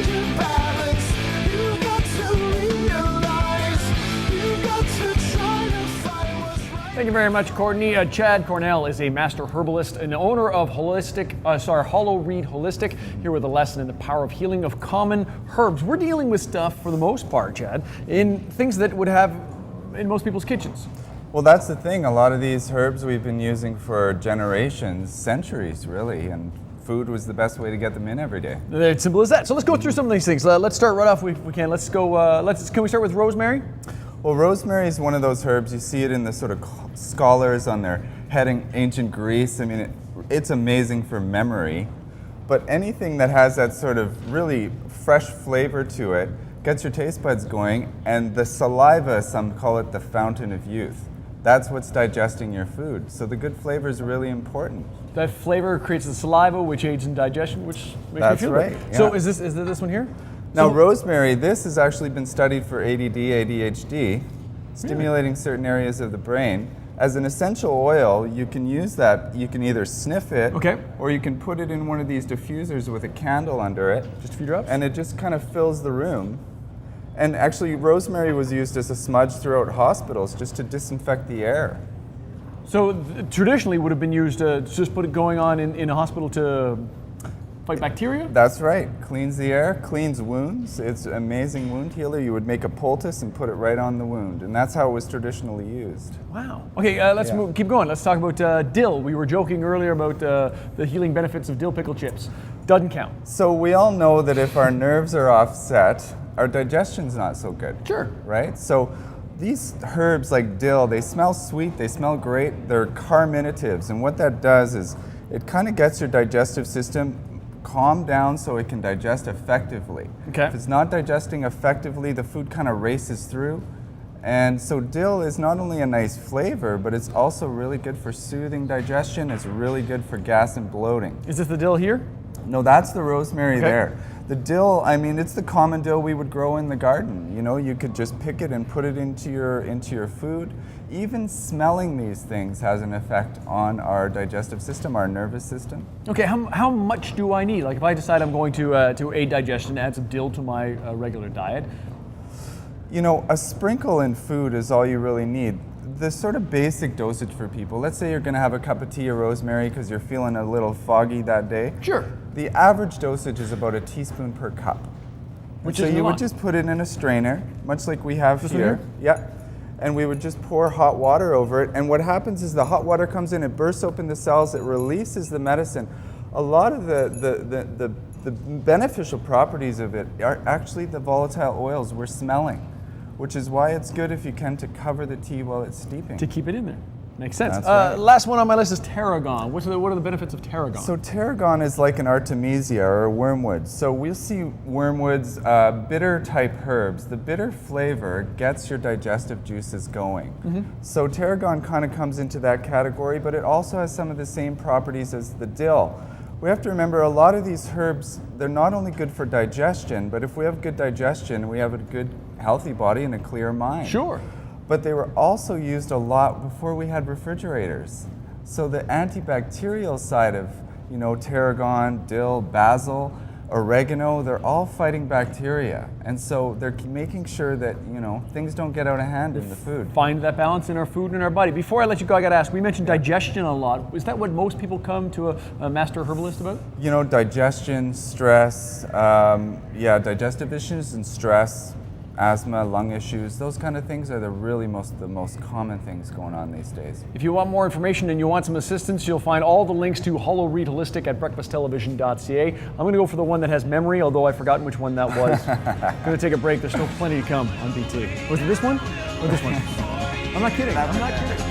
find your balance. You got to realize, you got to try to find what's right. Thank you very much, Courtney. Chad Cornell is a master herbalist and owner of Hollow Reed Holistic, here with a lesson in the power of healing of common herbs. We're dealing with stuff, for the most part, Chad, in things that would have in most people's kitchens. Well, that's the thing. A lot of these herbs we've been using for generations, centuries, really, and food was the best way to get them in every day. It's simple as that. So let's go through some of these things. Let's start right off if we can. Let's go, can we start with rosemary? Well, rosemary is one of those herbs, you see it in the sort of scholars on their heading ancient Greece. I mean, it's amazing for memory, but anything that has that sort of really fresh flavor to it gets your taste buds going, and the saliva, some call it the fountain of youth. That's what's digesting your food. So the good flavor is really important. That flavor creates the saliva, which aids in digestion, which makes That's you feel right. good. Yeah. So is this one here? Now, So- rosemary, this has actually been studied for ADD, ADHD, stimulating certain areas of the brain. As an essential oil, you can use that. You can either sniff it, Okay. or you can put it in one of these diffusers with a candle under it. Just a few drops? And it just kind of fills the room. And actually, rosemary was used as a smudge throughout hospitals just to disinfect the air. So traditionally would have been used to just put it going on in a hospital to fight bacteria? That's right. Cleans the air, cleans wounds. It's an amazing wound healer. You would make a poultice and put it right on the wound. And that's how it was traditionally used. Wow. Okay, let's Yeah. keep going. Let's talk about dill. We were joking earlier about the healing benefits of dill pickle chips. Doesn't count. So we all know that if our nerves are offset, our digestion's not so good. Sure. Right? So these herbs like dill, they smell sweet, they smell great, they're carminatives. And what that does is it kind of gets your digestive system calmed down so it can digest effectively. Okay. If it's not digesting effectively, the food kind of races through. And so dill is not only a nice flavor, but it's also really good for soothing digestion. It's really good for gas and bloating. Is this the dill here? No, that's the rosemary Okay. there. The dill, I mean, it's the common dill we would grow in the garden. You know, you could just pick it and put it into your food. Even smelling these things has an effect on our digestive system, our nervous system. Okay, how much do I need? Like if I decide I'm going to aid digestion, add some dill to my regular diet. You know, a sprinkle in food is all you really need. The sort of basic dosage for people, let's say you're gonna have a cup of tea of rosemary because you're feeling a little foggy that day. Sure. The average dosage is about a teaspoon per cup. Which so isn't you a would lot. just put it in a strainer, much like we have This one here. here? Yeah. And we would just pour hot water over it. And what happens is the hot water comes in, it bursts open the cells, it releases the medicine. A lot of the beneficial properties of it are actually the volatile oils we're smelling, which is why it's good if you can to cover the tea while it's steeping. To keep it in there. Makes sense. That's right. Last one on my list is tarragon. What are the benefits of tarragon? So tarragon is like an artemisia or a wormwood. So we'll see wormwoods, bitter type herbs. The bitter flavor gets your digestive juices going. So tarragon kind of comes into that category, but it also has some of the same properties as the dill. We have to remember a lot of these herbs, they're not only good for digestion, but if we have good digestion, we have a good healthy body and a clear mind. Sure. But they were also used a lot before we had refrigerators. So the antibacterial side of, you know, tarragon, dill, basil, oregano, they're all fighting bacteria. And so they're making sure that, you know, things don't get out of hand in the food. Find that balance in our food and in our body. Before I let you go, I got to ask, we mentioned digestion a lot. Is that what most people come to a master herbalist about? You know, digestion, stress, digestive issues and stress, asthma, lung issues, those kind of things are the most common things going on these days. If you want more information and you want some assistance, you'll find all the links to Hollow Reed Holistic at breakfasttelevision.ca. I'm going to go for the one that has memory, although I've forgotten which one that was. Going to take a break. There's still plenty to come on BT. Was it this one or this one? I'm not kidding. I'm not kidding.